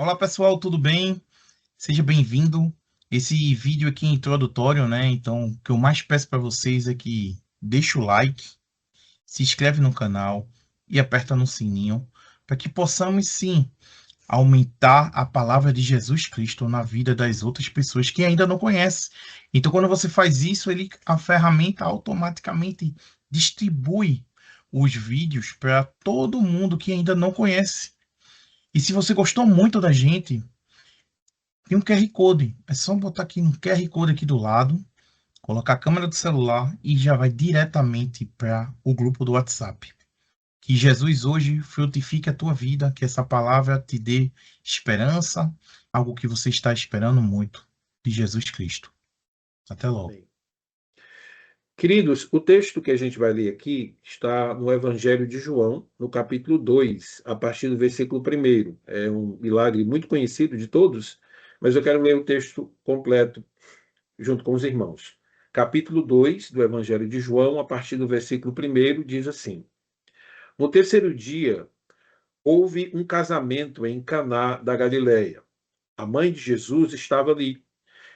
Olá pessoal, tudo bem? Seja bem-vindo. Esse vídeo aqui é introdutório, né? Então, o que eu mais peço para vocês é que deixe o like, se inscreve no canal e aperta no sininho para que possamos sim aumentar a palavra de Jesus Cristo na vida das outras pessoas que ainda não conhecem. Então, quando você faz isso, a ferramenta automaticamente distribui os vídeos para todo mundo que ainda não conhece. E se você gostou muito da gente, tem um QR Code. É só botar aqui no QR Code aqui do lado, colocar a câmera do celular e já vai diretamente para o grupo do WhatsApp. Que Jesus hoje frutifique a tua vida, que essa palavra te dê esperança, algo que você está esperando muito de Jesus Cristo. Até logo. Amém. Queridos, o texto que a gente vai ler aqui está no Evangelho de João, no capítulo 2, a partir do versículo 1. É um milagre muito conhecido de todos, mas eu quero ler o texto completo junto com os irmãos. Capítulo 2 do Evangelho de João, a partir do versículo 1, diz assim: No terceiro dia, houve um casamento em Caná da Galileia. A mãe de Jesus estava ali.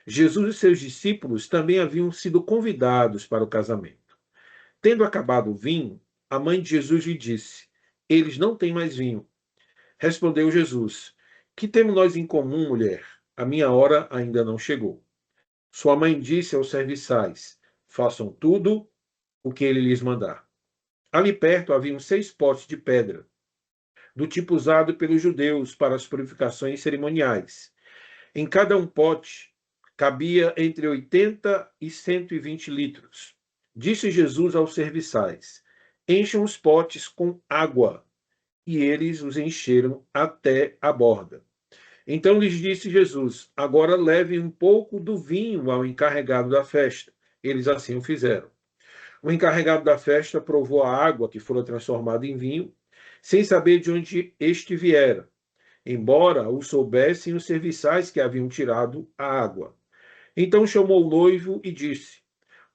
Jesus e seus discípulos também haviam sido convidados para o casamento. Tendo acabado o vinho, a mãe de Jesus lhe disse: Eles não têm mais vinho. Respondeu Jesus: Que temos nós em comum, mulher? A minha hora ainda não chegou. Sua mãe disse aos serviçais: Façam tudo o que ele lhes mandar. Ali perto haviam 6 potes de pedra, do tipo usado pelos judeus para as purificações cerimoniais. Em cada um pote cabia entre 80 e 120 litros. Disse Jesus aos serviçais: Encham os potes com água. E eles os encheram até a borda. Então lhes disse Jesus: Agora levem um pouco do vinho ao encarregado da festa. Eles assim o fizeram. O encarregado da festa provou a água que fora transformada em vinho, sem saber de onde este viera, embora o soubessem os serviçais que haviam tirado a água. Então chamou o noivo e disse: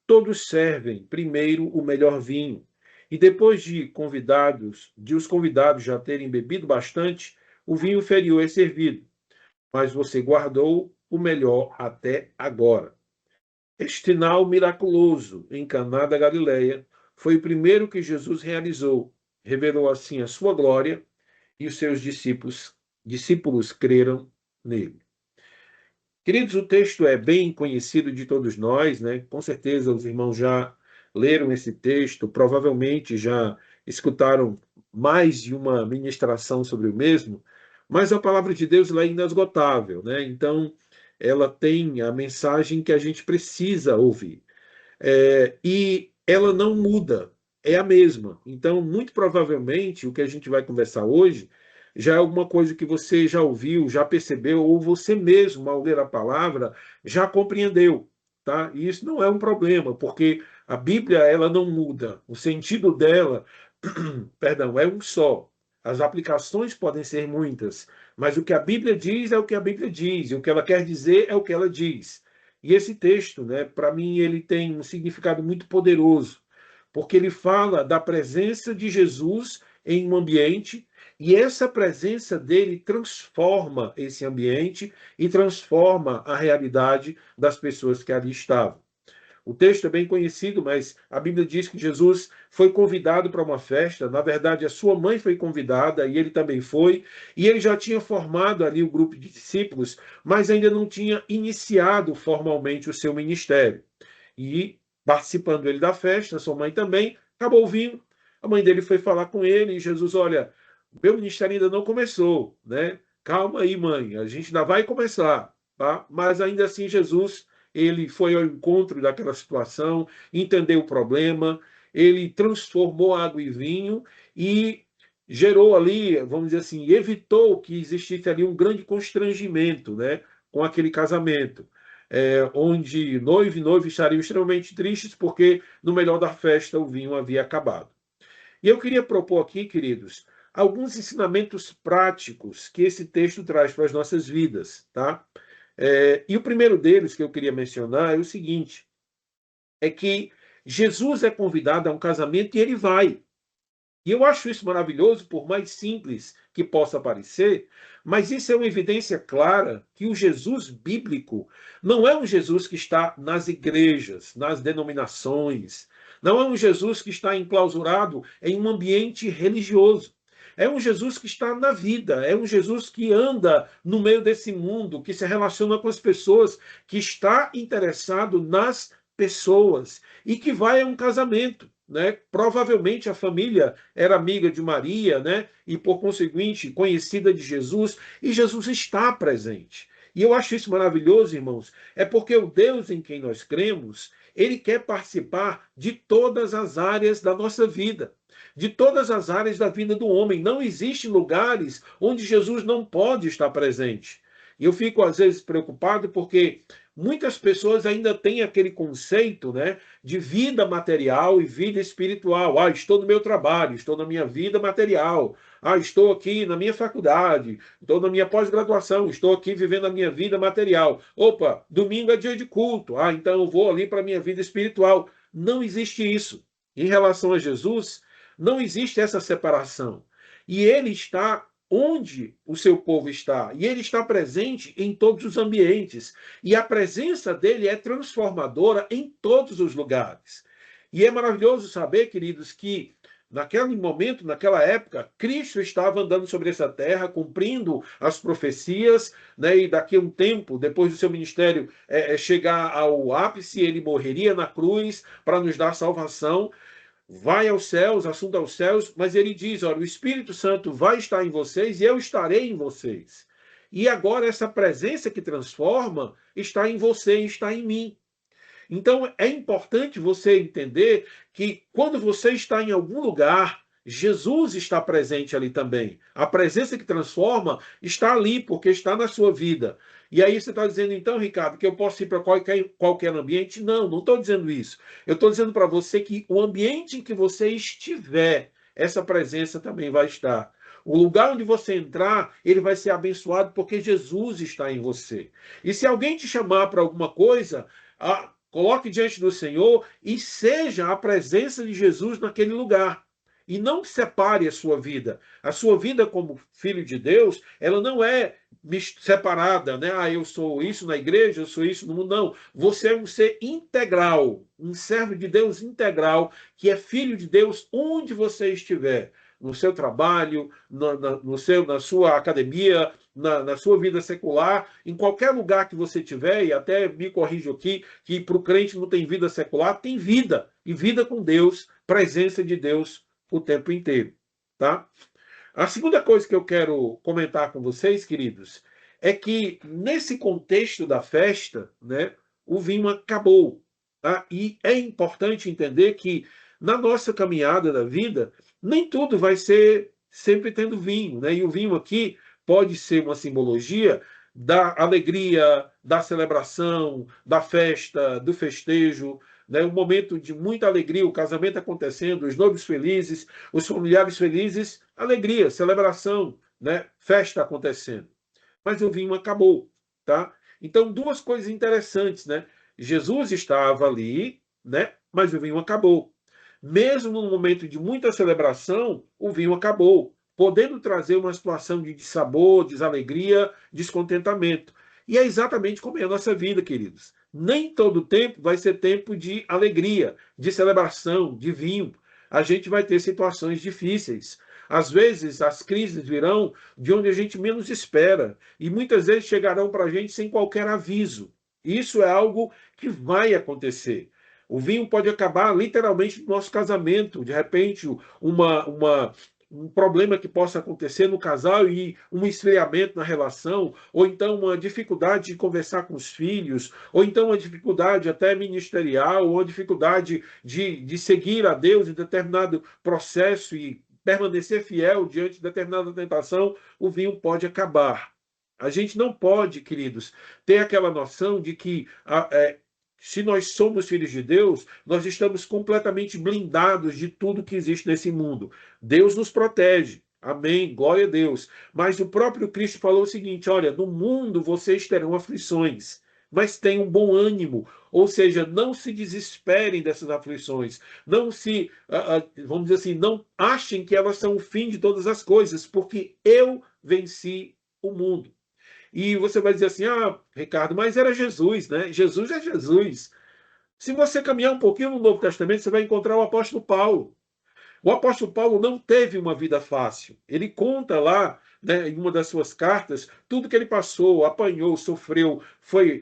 Todos servem primeiro o melhor vinho, e depois de os convidados já terem bebido bastante, o vinho inferior é servido. Mas você guardou o melhor até agora. Este sinal miraculoso em Caná da Galileia foi o primeiro que Jesus realizou. Revelou assim a sua glória e os seus discípulos creram nele. Queridos, o texto é bem conhecido de todos nós, né? Com certeza os irmãos já leram esse texto, provavelmente já escutaram mais de uma ministração sobre o mesmo, mas a palavra de Deus ela é inesgotável, né? Então, ela tem a mensagem que a gente precisa ouvir. E ela não muda, é a mesma. Então, muito provavelmente, o que a gente vai conversar hoje já é alguma coisa que você já ouviu, já percebeu, ou você mesmo, ao ler a palavra, já compreendeu. Tá? E isso não é um problema, porque a Bíblia ela não muda. O sentido dela, perdão, é um só. As aplicações podem ser muitas, mas o que a Bíblia diz é o que a Bíblia diz, e o que ela quer dizer é o que ela diz. E esse texto, né, para mim, ele tem um significado muito poderoso, porque ele fala da presença de Jesus em um ambiente, e essa presença dele transforma esse ambiente e transforma a realidade das pessoas que ali estavam. O texto é bem conhecido, mas a Bíblia diz que Jesus foi convidado para uma festa. Na verdade, a sua mãe foi convidada e ele também foi. E ele já tinha formado ali o grupo de discípulos, mas ainda não tinha iniciado formalmente o seu ministério. E participando ele da festa, sua mãe também, acabou vindo. A mãe dele foi falar com ele e Jesus, olha, meu ministério ainda não começou, né? Calma aí, mãe, a gente ainda vai começar, tá? Mas ainda assim Jesus ele foi ao encontro daquela situação, entendeu o problema, ele transformou água em vinho e gerou ali, vamos dizer assim, evitou que existisse ali um grande constrangimento, né, com aquele casamento, onde noivo e noiva estariam extremamente tristes porque no melhor da festa o vinho havia acabado. E eu queria propor aqui, queridos, alguns ensinamentos práticos que esse texto traz para as nossas vidas, tá? E o primeiro deles que eu queria mencionar é o seguinte: é que Jesus é convidado a um casamento e ele vai. E eu acho isso maravilhoso, por mais simples que possa parecer, mas isso é uma evidência clara que o Jesus bíblico não é um Jesus que está nas igrejas, nas denominações, não é um Jesus que está enclausurado em um ambiente religioso. É um Jesus que está na vida, é um Jesus que anda no meio desse mundo, que se relaciona com as pessoas, que está interessado nas pessoas e que vai a um casamento. Né? Provavelmente a família era amiga de Maria, né? E por conseguinte conhecida de Jesus, e Jesus está presente. E eu acho isso maravilhoso, irmãos, é porque o Deus em quem nós cremos, ele quer participar de todas as áreas da nossa vida, de todas as áreas da vida do homem. Não existem lugares onde Jesus não pode estar presente. E eu fico, às vezes, preocupado porque muitas pessoas ainda têm aquele conceito, né, de vida material e vida espiritual. Ah, estou no meu trabalho, estou na minha vida material. Ah, estou aqui na minha faculdade, estou na minha pós-graduação, estou aqui vivendo a minha vida material. Opa, domingo é dia de culto. Ah, então eu vou ali para a minha vida espiritual. Não existe isso. Em relação a Jesus, não existe essa separação. E ele está onde o seu povo está. E ele está presente em todos os ambientes. E a presença dele é transformadora em todos os lugares. E é maravilhoso saber, queridos, que naquele momento, naquela época, Cristo estava andando sobre essa terra, cumprindo as profecias, né? E daqui a um tempo, depois do seu ministério chegar ao ápice, ele morreria na cruz para nos dar salvação, vai aos céus, assunto aos céus, mas ele diz, olha, o Espírito Santo vai estar em vocês e eu estarei em vocês. E agora essa presença que transforma está em você, está em mim. Então é importante você entender que quando você está em algum lugar, Jesus está presente ali também. A presença que transforma está ali, porque está na sua vida. E aí você está dizendo, então, Ricardo, que eu posso ir para qualquer ambiente? Não, não estou dizendo isso. Eu estou dizendo para você que o ambiente em que você estiver, essa presença também vai estar. O lugar onde você entrar, ele vai ser abençoado porque Jesus está em você. E se alguém te chamar para alguma coisa, coloque diante do Senhor e seja a presença de Jesus naquele lugar. E não separe a sua vida. A sua vida como filho de Deus, ela não é separada, né? Ah, eu sou isso na igreja, eu sou isso no mundo. Não. Você é um ser integral, um servo de Deus integral, que é filho de Deus onde você estiver. No seu trabalho, na sua academia, na sua vida secular, em qualquer lugar que você tiver, e até me corrijo aqui, que para o crente não tem vida secular, tem vida, e vida com Deus, presença de Deus o tempo inteiro, tá? A segunda coisa que eu quero comentar com vocês, queridos, é que nesse contexto da festa, né, o vinho acabou, tá? E é importante entender que na nossa caminhada da vida, nem tudo vai ser sempre tendo vinho, né? E o vinho aqui pode ser uma simbologia da alegria, da celebração, da festa, do festejo, né? Um momento de muita alegria, o casamento acontecendo, os noivos felizes, os familiares felizes, alegria, celebração, né? Festa acontecendo. Mas o vinho acabou, tá? Então, duas coisas interessantes, né? Jesus estava ali, né? Mas o vinho acabou. Mesmo num momento de muita celebração, o vinho acabou, podendo trazer uma situação de dissabor, desalegria, descontentamento. E é exatamente como é a nossa vida, queridos. Nem todo tempo vai ser tempo de alegria, de celebração, de vinho. A gente vai ter situações difíceis. Às vezes, as crises virão de onde a gente menos espera e muitas vezes chegarão para a gente sem qualquer aviso. Isso é algo que vai acontecer. O vinho pode acabar literalmente no nosso casamento. De repente, um problema que possa acontecer no casal e um esfriamento na relação, ou então uma dificuldade de conversar com os filhos, ou então uma dificuldade até ministerial, ou uma dificuldade de seguir a Deus em determinado processo e permanecer fiel diante de determinada tentação, o vinho pode acabar. A gente não pode, queridos, ter aquela noção de que se nós somos filhos de Deus, nós estamos completamente blindados de tudo que existe nesse mundo. Deus nos protege. Amém, glória a Deus. Mas o próprio Cristo falou o seguinte: olha, no mundo vocês terão aflições. mas tenham bom ânimo, ou seja, não se desesperem dessas aflições, não se, vamos dizer assim, não achem que elas são o fim de todas as coisas, porque eu venci o mundo. E você vai dizer assim, Ricardo, mas era Jesus, né? Jesus é Jesus. Se você caminhar um pouquinho no Novo Testamento, você vai encontrar o apóstolo Paulo. O apóstolo Paulo não teve uma vida fácil. Ele conta lá, né, em uma das suas cartas, tudo que ele passou, apanhou, sofreu, foi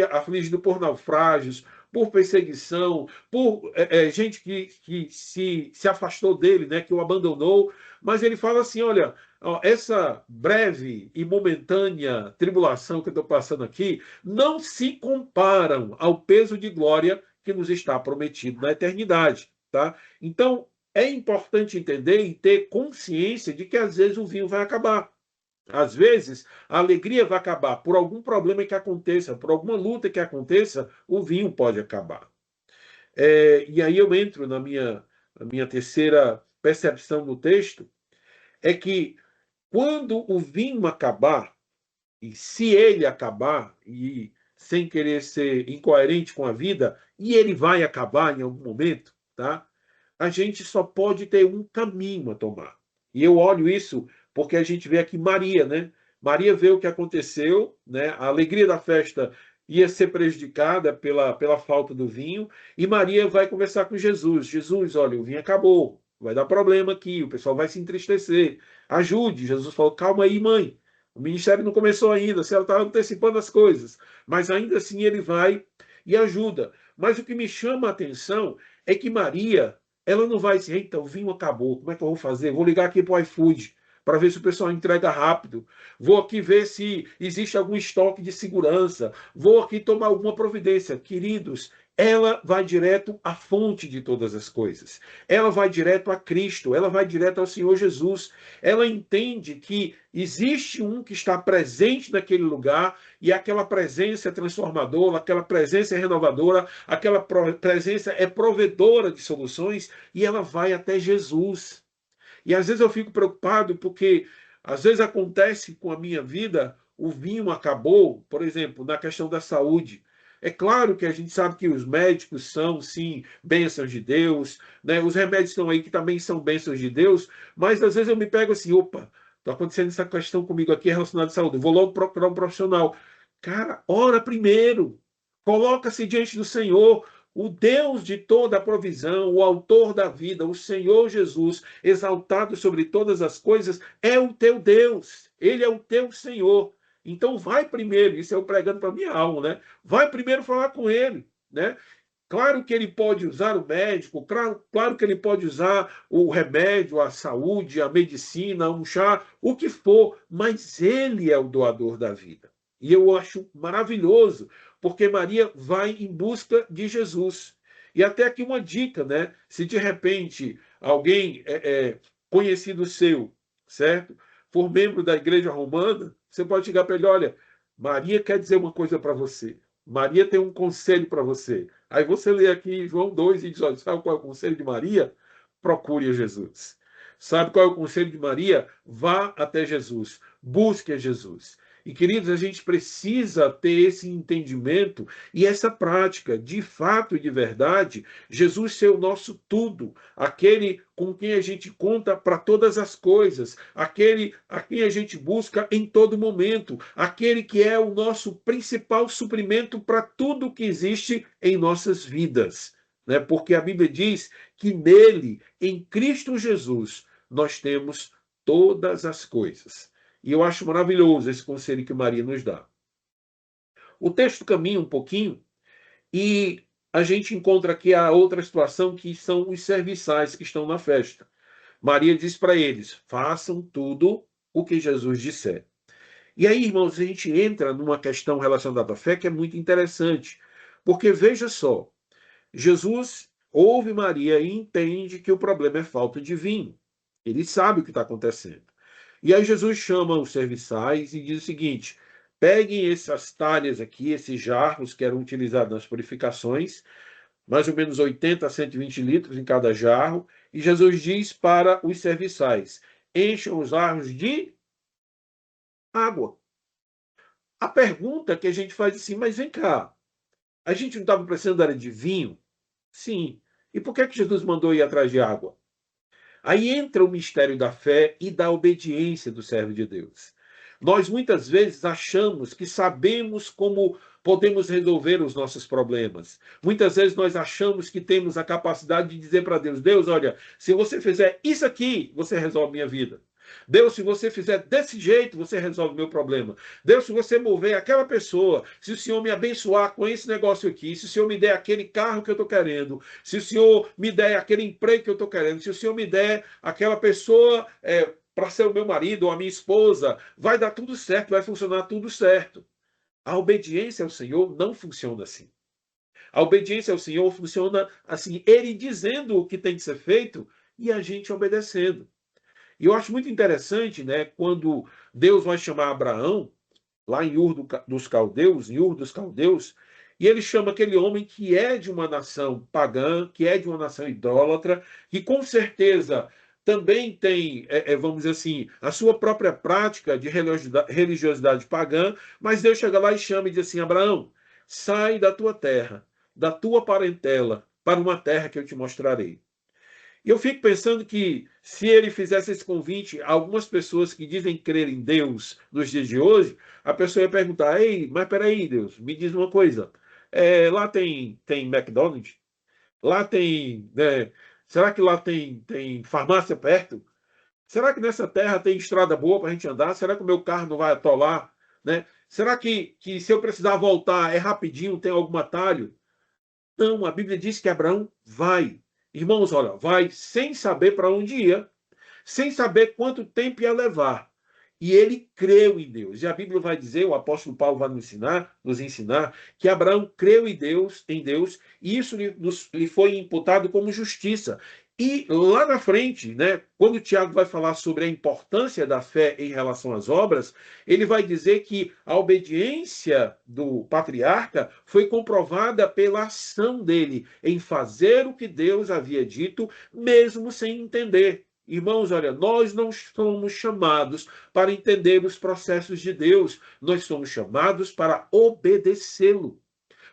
afligido por naufrágios, por perseguição, por gente que se afastou dele, né, que o abandonou. Mas ele fala assim: olha, ó, essa breve e momentânea tribulação que eu estou passando aqui não se comparam ao peso de glória que nos está prometido na eternidade. Tá? Então, é importante entender e ter consciência de que às vezes o vinho vai acabar. Às vezes, a alegria vai acabar por algum problema que aconteça, por alguma luta que aconteça, o vinho pode acabar. E aí eu entro na minha terceira percepção no texto, é que quando o vinho acabar, e se ele acabar, e sem querer ser incoerente com a vida, e ele vai acabar em algum momento, tá? A gente só pode ter um caminho a tomar. E eu olho isso porque a gente vê aqui Maria, né? Maria vê o que aconteceu, né? A alegria da festa ia ser prejudicada pela falta do vinho, e Maria vai conversar com Jesus. Jesus, olha, o vinho acabou, vai dar problema aqui, o pessoal vai se entristecer. Ajude. Jesus falou, calma aí, mãe. O ministério não começou ainda, se ela está antecipando as coisas. Mas ainda assim ele vai e ajuda. Mas o que me chama a atenção é que Maria, ela não vai dizer, eita, o vinho acabou, como é que eu vou fazer? Vou ligar aqui para o iFood para ver se o pessoal entrega rápido. Vou aqui ver se existe algum estoque de segurança. Vou aqui tomar alguma providência. Queridos, ela vai direto à fonte de todas as coisas. Ela vai direto a Cristo, ela vai direto ao Senhor Jesus. Ela entende que existe um que está presente naquele lugar e aquela presença é transformadora, aquela presença é renovadora, aquela presença é provedora de soluções e ela vai até Jesus. E às vezes eu fico preocupado porque às vezes acontece com a minha vida, o vinho acabou, por exemplo, na questão da saúde. É claro que a gente sabe que os médicos são, sim, bênçãos de Deus, né? Os remédios estão aí que também são bênçãos de Deus, mas às vezes eu me pego assim, opa, está acontecendo essa questão comigo aqui relacionada à saúde, vou logo procurar um profissional. Cara, ora primeiro, coloca-se diante do Senhor, o Deus de toda a provisão, o autor da vida, o Senhor Jesus, exaltado sobre todas as coisas, é o teu Deus, ele é o teu Senhor. Então vai primeiro, isso eu pregando para minha alma, né? Vai primeiro falar com ele, né? Claro que ele pode usar o médico, claro que ele pode usar o remédio, a saúde, a medicina, um chá, o que for, mas ele é o doador da vida. E eu acho maravilhoso, porque Maria vai em busca de Jesus. E até aqui uma dica, né? Se de repente alguém conhecido seu, certo? For membro da igreja romana, você pode chegar para ele, olha, Maria quer dizer uma coisa para você. Maria tem um conselho para você. Aí você lê aqui João 2 e diz, olha, sabe qual é o conselho de Maria? Procure a Jesus. Sabe qual é o conselho de Maria? Vá até Jesus. Busque a Jesus. E, queridos, a gente precisa ter esse entendimento e essa prática, de fato e de verdade, Jesus ser o nosso tudo, aquele com quem a gente conta para todas as coisas, aquele a quem a gente busca em todo momento, aquele que é o nosso principal suprimento para tudo que existe em nossas vidas. Né? Porque a Bíblia diz que nele, em Cristo Jesus, nós temos todas as coisas. E eu acho maravilhoso esse conselho que Maria nos dá. O texto caminha um pouquinho e a gente encontra aqui a outra situação que são os serviçais que estão na festa. Maria diz para eles: façam tudo o que Jesus disser. E aí, irmãos, a gente entra numa questão relacionada à fé que é muito interessante. Porque veja só, Jesus ouve Maria e entende que o problema é falta de vinho. Ele sabe o que está acontecendo. E aí Jesus chama os serviçais e diz o seguinte: peguem essas talhas aqui, esses jarros que eram utilizados nas purificações, mais ou menos 80 a 120 litros em cada jarro, e Jesus diz para os serviçais: encham os jarros de água. A pergunta que a gente faz assim, mas vem cá, a gente não estava precisando da área de vinho? Sim. E por que Jesus mandou ir atrás de água? Aí entra o mistério da fé e da obediência do servo de Deus. Nós muitas vezes achamos que sabemos como podemos resolver os nossos problemas. Muitas vezes nós achamos que temos a capacidade de dizer para Deus: Deus, olha, se você fizer isso aqui, você resolve minha vida. Deus, se você fizer desse jeito, você resolve meu problema. Deus, se você mover aquela pessoa, se o Senhor me abençoar com esse negócio aqui, se o Senhor me der aquele carro que eu estou querendo, se o Senhor me der aquele emprego que eu estou querendo, se o Senhor me der aquela pessoa para ser o meu marido ou a minha esposa, vai dar tudo certo, vai funcionar tudo certo. A obediência ao Senhor não funciona assim. A obediência ao Senhor funciona assim, ele dizendo o que tem que ser feito e a gente obedecendo. E eu acho muito interessante, né, quando Deus vai chamar Abraão, lá em dos Caldeus, em Ur dos Caldeus, e ele chama aquele homem que é de uma nação pagã, que é de uma nação idólatra, que com certeza também tem, vamos dizer assim, a sua própria prática de religiosidade pagã, mas Deus chega lá e chama e diz assim: Abraão, sai da tua terra, da tua parentela, para uma terra que eu te mostrarei. E eu fico pensando que se ele fizesse esse convite a algumas pessoas que dizem crer em Deus nos dias de hoje, a pessoa ia perguntar: Ei, mas peraí, Deus, me diz uma coisa. Lá tem McDonald's? Lá tem, né, será que lá tem farmácia perto? Será que nessa terra tem estrada boa para a gente andar? Será que o meu carro não vai atolar? Né? Será que se eu precisar voltar é rapidinho, tem algum atalho? Não, a Bíblia diz que Abraão vai. Irmãos, olha, vai sem saber para onde ia, sem saber quanto tempo ia levar. E ele creu em Deus. E a Bíblia vai dizer, o apóstolo Paulo vai nos ensinar que Abraão creu em Deus, e isso lhe foi imputado como justiça. E lá na frente, né, quando o Tiago vai falar sobre a importância da fé em relação às obras, ele vai dizer que a obediência do patriarca foi comprovada pela ação dele em fazer o que Deus havia dito, mesmo sem entender. Irmãos, olha, nós não somos chamados para entender os processos de Deus, nós somos chamados para obedecê-lo,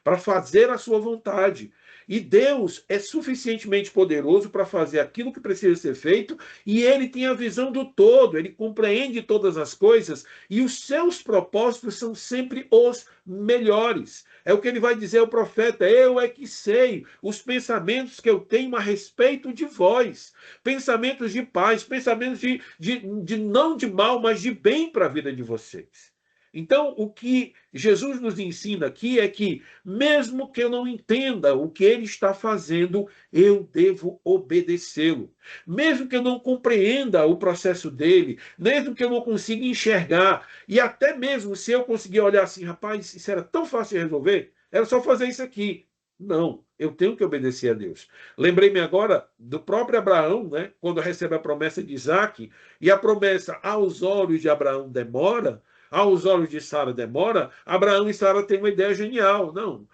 para fazer a sua vontade. E Deus é suficientemente poderoso para fazer aquilo que precisa ser feito, e ele tem a visão do todo, ele compreende todas as coisas, e os seus propósitos são sempre os melhores. É o que ele vai dizer ao profeta: eu é que sei os pensamentos que eu tenho a respeito de vós. Pensamentos de paz, pensamentos de não de mal, mas de bem para a vida de vocês. Então, o que Jesus nos ensina aqui é que, mesmo que eu não entenda o que ele está fazendo, eu devo obedecê-lo. Mesmo que eu não compreenda o processo dele, mesmo que eu não consiga enxergar, e até mesmo se eu conseguir olhar assim, rapaz, isso era tão fácil de resolver, era só fazer isso aqui. Não, eu tenho que obedecer a Deus. Lembrei-me agora do próprio Abraão, né, quando recebe a promessa de Isaac, e a promessa aos olhos de Abraão demora, aos olhos de Sara demora, Abraão e Sara têm uma ideia genial. Não,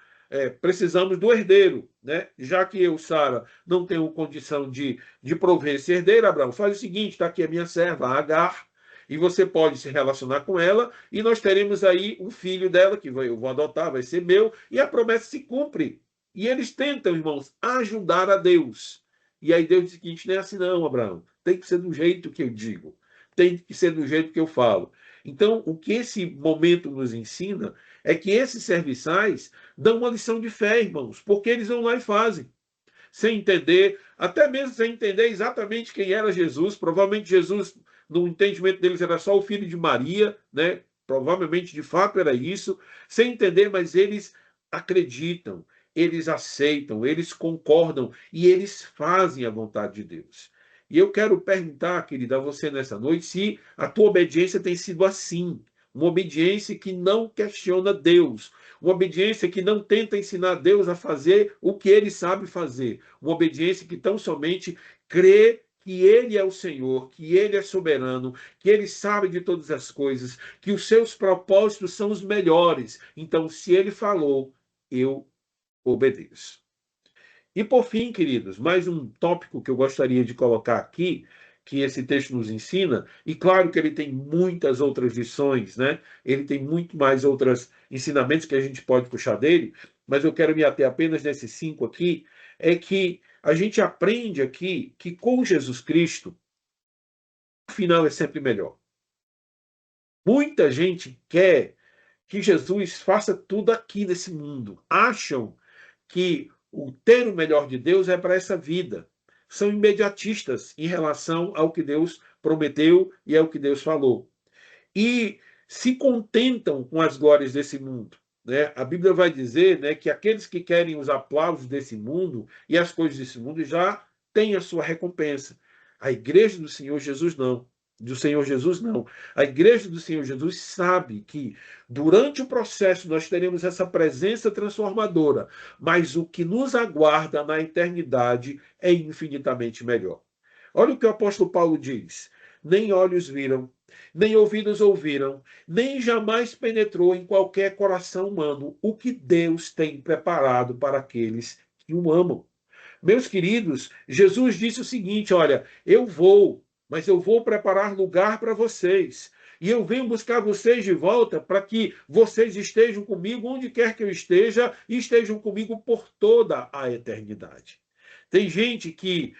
precisamos do herdeiro, né? Já que eu, Sara, não tenho condição de prover esse herdeiro, Abraão, faz o seguinte: está aqui a minha serva, Agar, e você pode se relacionar com ela, e nós teremos aí um filho dela, que eu vou adotar, vai ser meu, e a promessa se cumpre. E eles tentam, irmãos, ajudar a Deus. E aí Deus diz o seguinte: não é assim não, Abraão, tem que ser do jeito que eu digo, tem que ser do jeito que eu falo. Então, o que esse momento nos ensina é que esses serviçais dão uma lição de fé, irmãos, porque eles vão lá e fazem, sem entender, até mesmo sem entender exatamente quem era Jesus. Provavelmente Jesus, no entendimento deles, era só o filho de Maria, né? Provavelmente, de fato, era isso, sem entender, mas eles acreditam, eles aceitam, eles concordam e eles fazem a vontade de Deus. E eu quero perguntar, querida, a você nessa noite, se a tua obediência tem sido assim, uma obediência que não questiona Deus, uma obediência que não tenta ensinar Deus a fazer o que ele sabe fazer, uma obediência que tão somente crê que ele é o Senhor, que ele é soberano, que ele sabe de todas as coisas, que os seus propósitos são os melhores. Então, se ele falou, eu obedeço. E por fim, queridos, mais um tópico que eu gostaria de colocar aqui, que esse texto nos ensina, e claro que ele tem muitas outras lições, né? Ele tem muito mais outros ensinamentos que a gente pode puxar dele, mas eu quero me ater apenas nesses 5 aqui, é que a gente aprende aqui que com Jesus Cristo, o final é sempre melhor. Muita gente quer que Jesus faça tudo aqui nesse mundo. Acham que o ter o melhor de Deus é para essa vida. São imediatistas em relação ao que Deus prometeu e ao que Deus falou. E se contentam com as glórias desse mundo. Né? A Bíblia vai dizer, né, que aqueles que querem os aplausos desse mundo e as coisas desse mundo já têm a sua recompensa. A igreja do Senhor Jesus não. Do Senhor Jesus não. A igreja do Senhor Jesus sabe que durante o processo nós teremos essa presença transformadora, mas o que nos aguarda na eternidade é infinitamente melhor. Olha o que o apóstolo Paulo diz: nem olhos viram, nem ouvidos ouviram, nem jamais penetrou em qualquer coração humano o que Deus tem preparado para aqueles que o amam. Meus queridos, Jesus disse o seguinte: olha, eu vou, mas eu vou preparar lugar para vocês. E eu venho buscar vocês de volta para que vocês estejam comigo onde quer que eu esteja e estejam comigo por toda a eternidade. Tem gente que,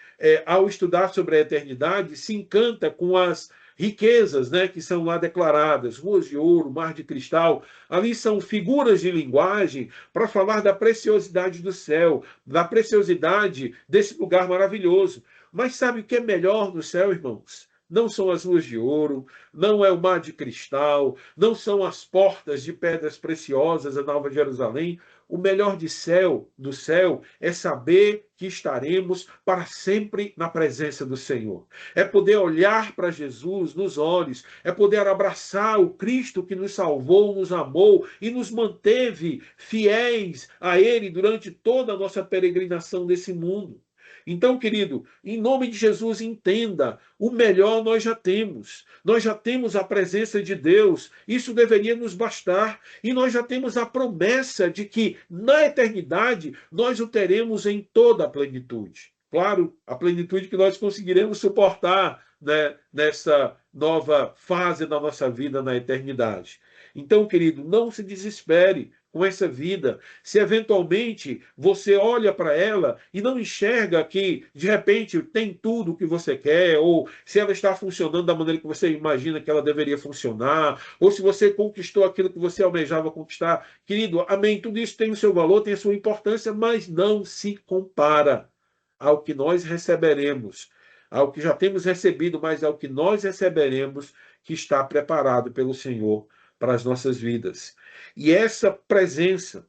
ao estudar sobre a eternidade, se encanta com as riquezas, né, que são lá declaradas, ruas de ouro, mar de cristal. Ali são figuras de linguagem para falar da preciosidade do céu, da preciosidade desse lugar maravilhoso. Mas sabe o que é melhor no céu, irmãos? Não são as ruas de ouro, não é o mar de cristal, não são as portas de pedras preciosas da Nova Jerusalém. O melhor do céu é saber que estaremos para sempre na presença do Senhor. É poder olhar para Jesus nos olhos, é poder abraçar o Cristo que nos salvou, nos amou e nos manteve fiéis a Ele durante toda a nossa peregrinação nesse mundo. Então, querido, em nome de Jesus, entenda, o melhor nós já temos. Nós já temos a presença de Deus, isso deveria nos bastar. E nós já temos a promessa de que na eternidade nós o teremos em toda a plenitude. Claro, a plenitude que nós conseguiremos suportar, né, nessa nova fase da nossa vida na eternidade. Então, querido, não se desespere com essa vida. Se eventualmente você olha para ela e não enxerga que, de repente, tem tudo o que você quer, ou se ela está funcionando da maneira que você imagina que ela deveria funcionar, ou se você conquistou aquilo que você almejava conquistar, querido, amém, tudo isso tem o seu valor, tem a sua importância, mas não se compara ao que nós receberemos, ao que já temos recebido, mas ao que nós receberemos, que está preparado pelo Senhor para as nossas vidas. E essa presença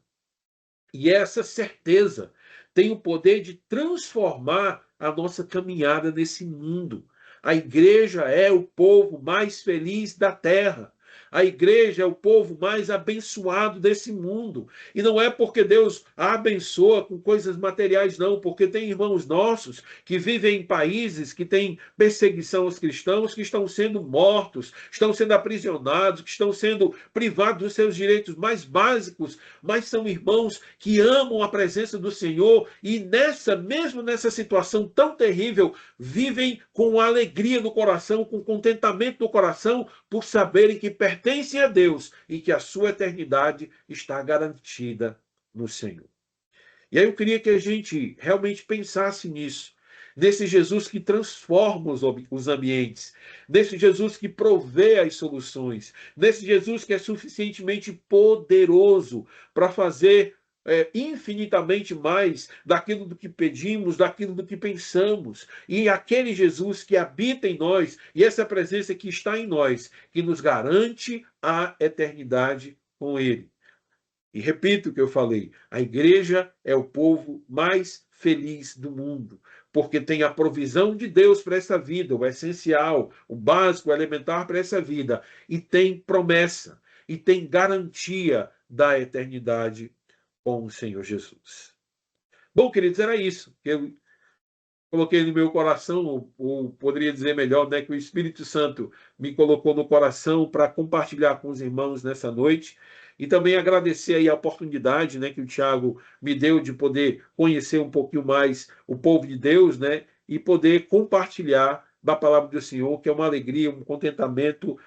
e essa certeza tem o poder de transformar a nossa caminhada nesse mundo. A igreja é o povo mais feliz da terra. A igreja é o povo mais abençoado desse mundo. E não é porque Deus a abençoa com coisas materiais, não, porque tem irmãos nossos que vivem em países que têm perseguição aos cristãos, que estão sendo mortos, estão sendo aprisionados, que estão sendo privados dos seus direitos mais básicos, mas são irmãos que amam a presença do Senhor e mesmo nessa situação tão terrível, vivem com alegria no coração, com contentamento no coração, por saberem que pertencem a Deus e que a sua eternidade está garantida no Senhor. E aí eu queria que a gente realmente pensasse nisso, nesse Jesus que transforma os ambientes, nesse Jesus que provê as soluções, nesse Jesus que é suficientemente poderoso para fazer infinitamente mais daquilo do que pedimos, daquilo do que pensamos. E aquele Jesus que habita em nós, e essa presença que está em nós, que nos garante a eternidade com Ele. E repito o que eu falei, a igreja é o povo mais feliz do mundo, porque tem a provisão de Deus para essa vida, o essencial, o básico, o elementar para essa vida, e tem promessa, e tem garantia da eternidade com o Senhor Jesus. Bom, queridos, era isso que eu coloquei no meu coração, ou poderia dizer melhor, né, que o Espírito Santo me colocou no coração para compartilhar com os irmãos nessa noite. E também agradecer aí a oportunidade, né, que o Tiago me deu de poder conhecer um pouquinho mais o povo de Deus, né, e poder compartilhar da palavra do Senhor, que é uma alegria, um contentamento,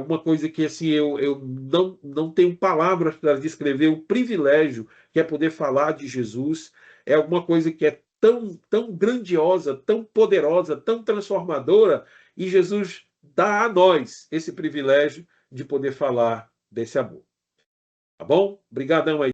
uma coisa que assim eu não tenho palavras para descrever o privilégio que é poder falar de Jesus. É alguma coisa que é tão grandiosa, tão poderosa, tão transformadora, e Jesus dá a nós esse privilégio de poder falar desse amor. Tá bom? Obrigadão aí.